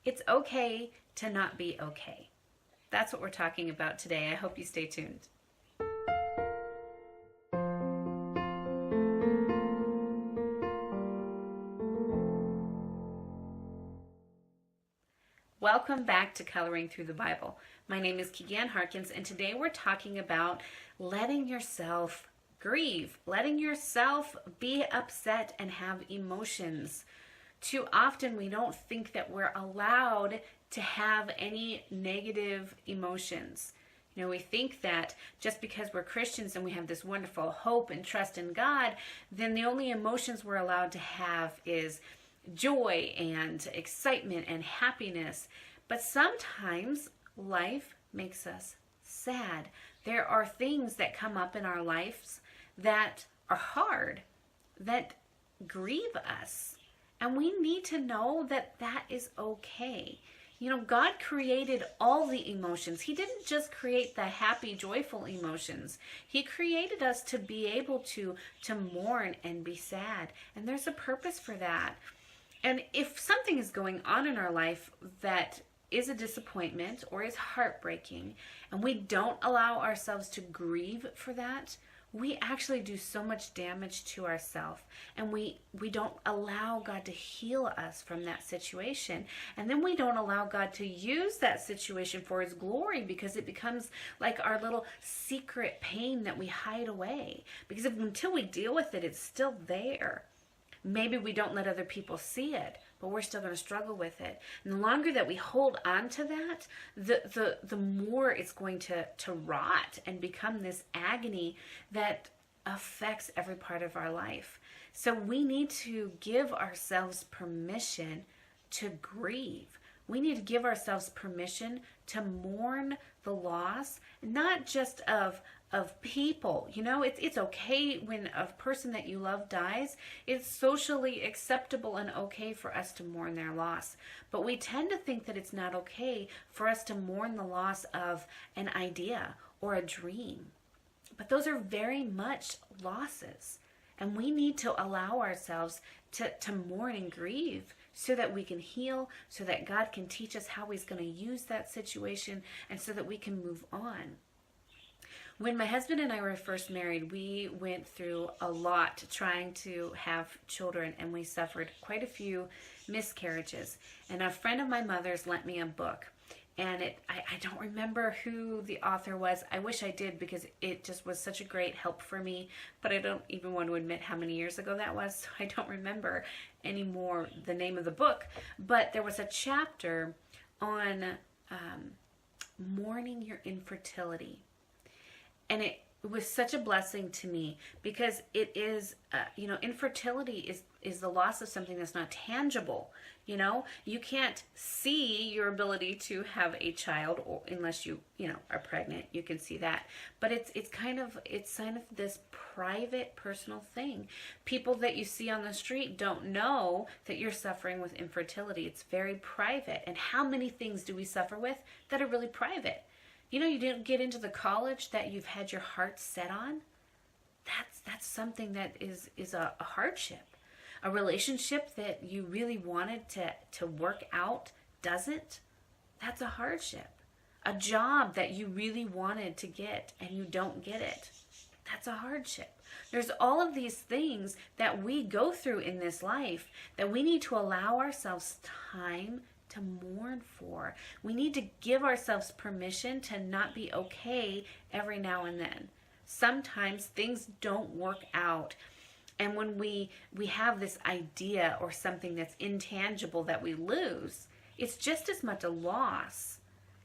It's okay to not be okay. That's what we're talking about today. I hope you stay tuned. Welcome back to Coloring Through the Bible. My name is Keegan Harkins, and today we're talking about letting yourself grieve, letting yourself be upset and have emotions. Too often we don't think that we're allowed to have any negative emotions. You know, we think that just because we're Christians and we have this wonderful hope and trust in God, then the only emotions we're allowed to have is joy and excitement and happiness. But sometimes life makes us sad. There are things that come up in our lives that are hard, that grieve us. And we need to know that that is okay. You know, God created all the emotions. He didn't just create the happy, joyful emotions. He created us to be able to mourn and be sad. And there's a purpose for that. And if something is going on in our life that is a disappointment or is heartbreaking, and we don't allow ourselves to grieve for that, we actually do so much damage to ourselves, and we don't allow God to heal us from that situation. And then we don't allow God to use that situation for His glory, because it becomes like our little secret pain that we hide away. Because until we deal with it, it's still there. Maybe we don't let other people see it, but we're still going to struggle with it. And the longer that we hold on to that, the more it's going to rot and become this agony that affects every part of our life. So we need to give ourselves permission to grieve. We need to give ourselves permission to mourn the loss, not just of people. You know, it's okay when a person that you love dies. It's socially acceptable and okay for us to mourn their loss. But we tend to think that it's not okay for us to mourn the loss of an idea or a dream. But those are very much losses. And we need to allow ourselves to mourn and grieve so that we can heal, so that God can teach us how He's going to use that situation, and so that we can move on. When my husband and I were first married, we went through a lot trying to have children, and we suffered quite a few miscarriages. And a friend of my mother's lent me a book, and I don't remember who the author was. I wish I did, because it just was such a great help for me, but I don't even want to admit how many years ago that was, so I don't remember anymore the name of the book. But there was a chapter on mourning your infertility. And it was such a blessing to me, because it is, infertility is the loss of something that's not tangible. You know, you can't see your ability to have a child, or unless you are pregnant, you can see that. But it's kind of this private, personal thing. People that you see on the street don't know that you're suffering with infertility. It's very private. And how many things do we suffer with that are really private? You know, you didn't get into the college that you've had your heart set on. That's something that is a hardship. A relationship that you really wanted to work out doesn't. That's a hardship. A job that you really wanted to get and you don't get it. That's a hardship. There's all of these things that we go through in this life that we need to allow ourselves time to mourn for. We need to give ourselves permission to not be okay every now and then. Sometimes things don't work out. And when we have this idea or something that's intangible that we lose, it's just as much a loss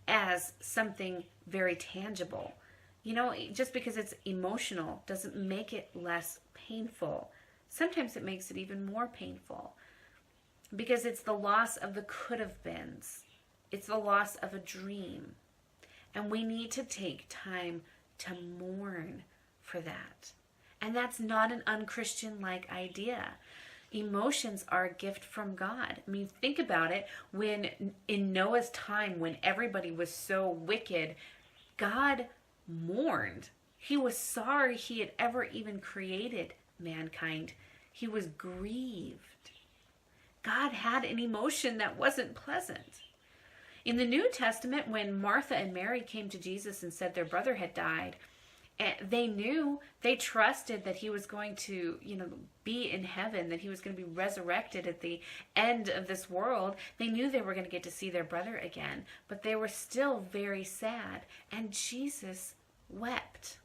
as something very tangible. You know, just because it's emotional doesn't make it less painful. Sometimes it makes it even more painful, because it's the loss of the could have beens. It's the loss of a dream. And we need to take time to mourn for that. And that's not an unchristian-like idea. Emotions are a gift from God. I mean, think about it. When in Noah's time, when everybody was so wicked, God mourned. He was sorry He had ever even created mankind. He was grieved. God had an emotion that wasn't pleasant. In the New Testament, when Martha and Mary came to Jesus and said their brother had died, they knew, they trusted that he was going to, be in heaven, that he was going to be resurrected at the end of this world. They knew they were going to get to see their brother again, but they were still very sad. And Jesus wept.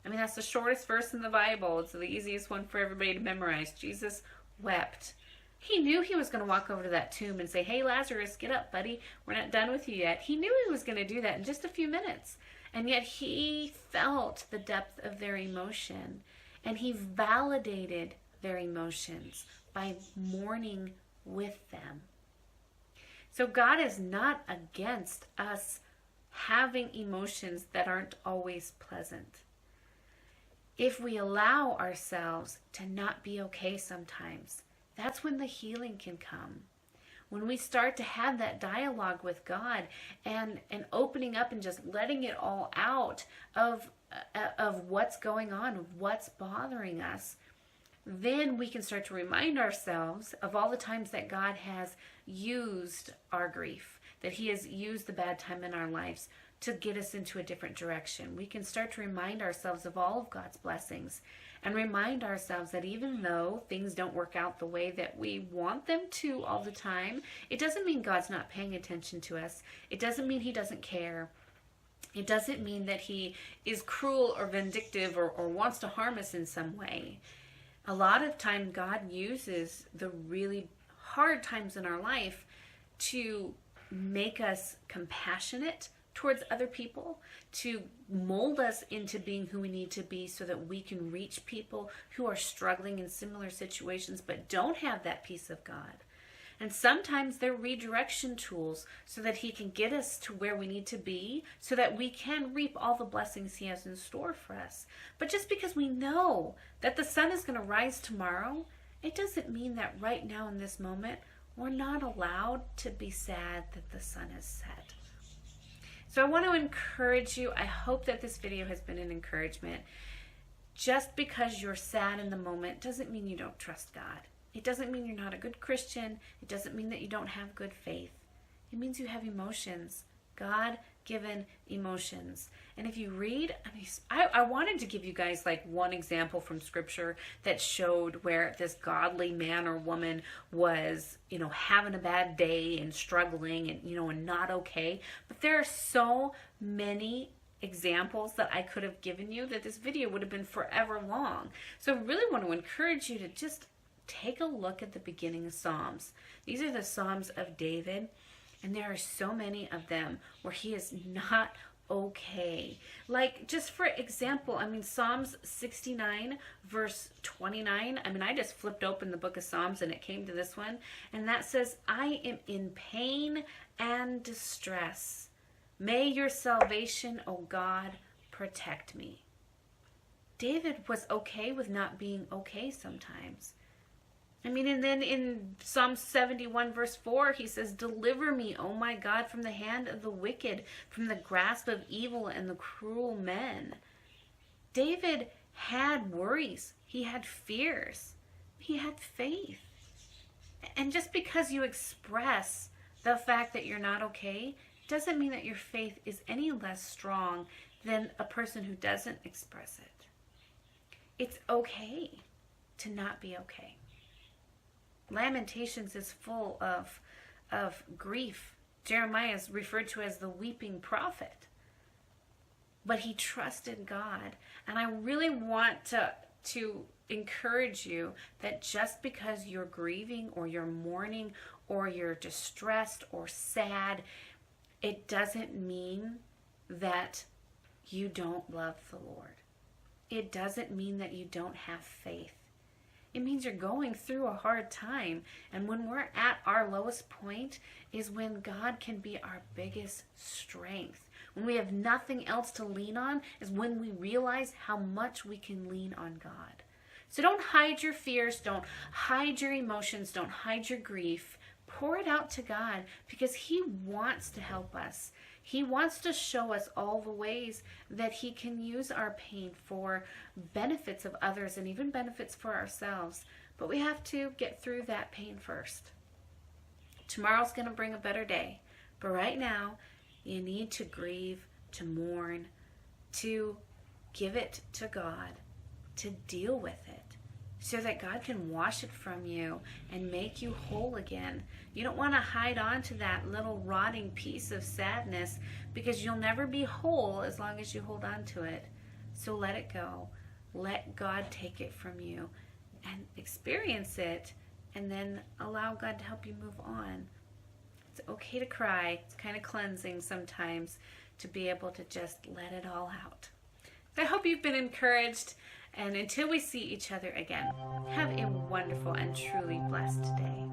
I mean, that's the shortest verse in the Bible. It's the easiest one for everybody to memorize. Jesus wept. He knew he was going to walk over to that tomb and say, "Hey, Lazarus, get up, buddy. We're not done with you yet." He knew he was going to do that in just a few minutes. And yet he felt the depth of their emotion, and he validated their emotions by mourning with them. So God is not against us having emotions that aren't always pleasant. If we allow ourselves to not be okay sometimes, that's when the healing can come. When we start to have that dialogue with God and opening up and just letting it all out of what's going on, of what's bothering us, then we can start to remind ourselves of all the times that God has used our grief, that he has used the bad time in our lives to get us into a different direction. We can start to remind ourselves of all of God's blessings and remind ourselves that even though things don't work out the way that we want them to all the time, it doesn't mean God's not paying attention to us. It doesn't mean he doesn't care. It doesn't mean that he is cruel or vindictive or wants to harm us in some way. A lot of time God uses the really hard times in our life to make us compassionate towards other people, to mold us into being who we need to be so that we can reach people who are struggling in similar situations but don't have that peace of God. And sometimes they're redirection tools so that he can get us to where we need to be so that we can reap all the blessings he has in store for us. But just because we know that the sun is going to rise tomorrow, it doesn't mean that right now in this moment we're not allowed to be sad that the sun has set. So I want to encourage you. I hope that this video has been an encouragement. Just because you're sad in the moment doesn't mean you don't trust God. It doesn't mean you're not a good Christian. It doesn't mean that you don't have good faith. It means you have emotions, God-given emotions. And if you read, I wanted to give you guys like one example from scripture that showed where this godly man or woman was, having a bad day and struggling and, and not okay. But there are so many examples that I could have given you that this video would have been forever long. So I really want to encourage you to just take a look at the beginning of Psalms. These are the Psalms of David, and there are so many of them where he is not okay. Like, just for example, Psalms 69 verse 29, I just flipped open the book of Psalms and it came to this one, and that says, "I am in pain and distress. May your salvation, O God, protect me." David was okay with not being okay sometimes. And then in Psalm 71 verse 4, he says, "Deliver me, O my God, from the hand of the wicked, from the grasp of evil and the cruel men." David had worries. He had fears. He had faith. And just because you express the fact that you're not okay doesn't mean that your faith is any less strong than a person who doesn't express it. It's okay to not be okay. Lamentations is full of grief. Jeremiah is referred to as the weeping prophet. But he trusted God. And I really want to encourage you that just because you're grieving or you're mourning or you're distressed or sad, it doesn't mean that you don't love the Lord. It doesn't mean that you don't have faith. It means you're going through a hard time. And when we're at our lowest point is when God can be our biggest strength. When we have nothing else to lean on is when we realize how much we can lean on God. So don't hide your fears. Don't hide your emotions. Don't hide your grief. Pour it out to God because he wants to help us. He wants to show us all the ways that he can use our pain for benefits of others and even benefits for ourselves. But we have to get through that pain first. Tomorrow's going to bring a better day. But right now, you need to grieve, to mourn, to give it to God, to deal with it, so that God can wash it from you and make you whole again. You don't want to hide on to that little rotting piece of sadness, because you'll never be whole as long as you hold on to it. So let it go. Let God take it from you and experience it, and then allow God to help you move on. It's okay to cry. It's kind of cleansing sometimes to be able to just let it all out. So I hope you've been encouraged, and until we see each other again, have a wonderful and truly blessed day.